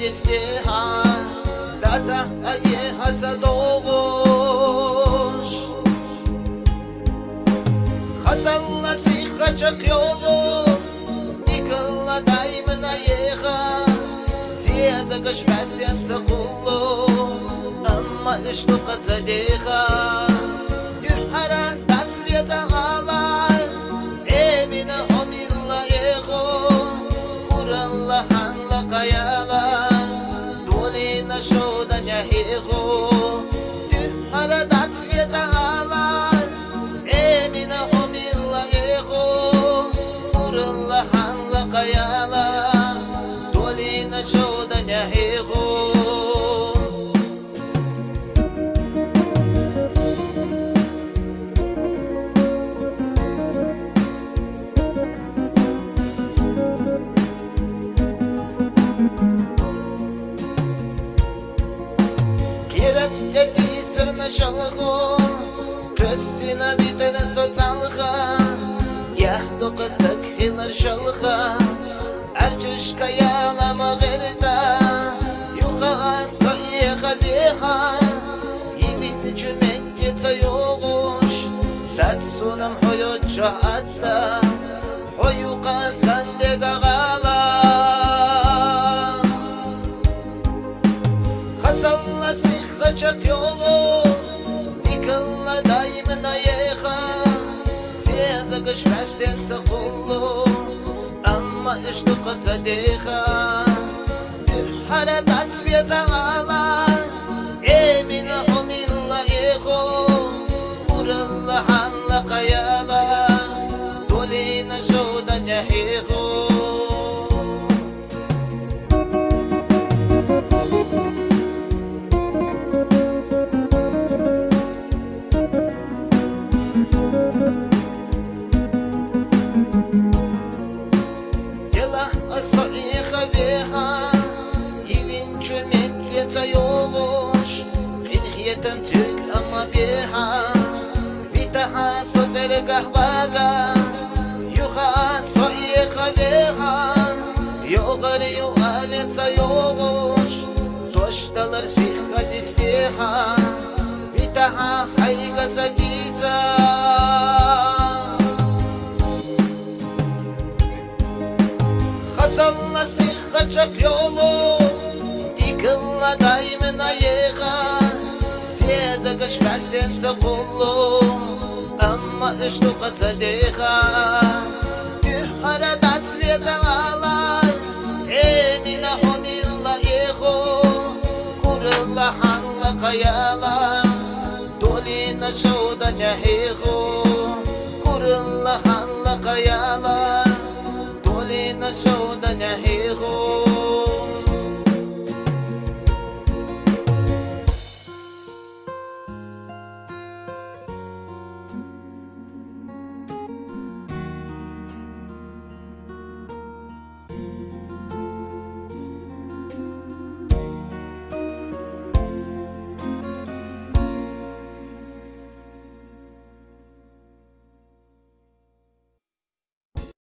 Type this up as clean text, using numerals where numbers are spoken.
ditliha Data aye hata doğuş Hazalla kaçak yolu Nikılla daimına yeha Ziyada kışmezden tıkullu Ama işlu kataliha Yuhara tatviyata ağlar Emine homilla yeho Kuralla hanla kayalar Dolina şoda nyahiho Yuhara tatviyata ağlar Emine homilla yeho Kuralla hanla kayalar Dolina şoda nyahiho Dedi sırna şalgı Kössine bitene sotalga Yahdu kıstık hilar şalga Ercüş kayalama gırda Yuka soyyeha biha Yelin cümek gita yoğuş Tat sunam hoyut şahatta Hoyuka sande gağala Hazalla kaçak yolu Nikılla daimına yeha Ziyada kışmezden tıkullu Ama işlu kataliha Yuhara tatviyata ağlar Emine homilla yeho Kuralla hanla kayalar Dolina şoda nyahiho Türk ama biha Vitaha soter kahvaga Yuha soyika biha Yoğar yuhaleta yoğuş Toştalar sihkat ittiha Vitaha hayga sagiza Hazalla kaçak yolu Dikılla daimına yeha Ziyada kışmezden tıkullu Ama işlu kataliha Yuhara tatviyata ağlar Emine homilla yeho Kurilla hanla kayalar Dolina şoda nyahiho Kurilla hanla kayalar Dolina şoda nyahiho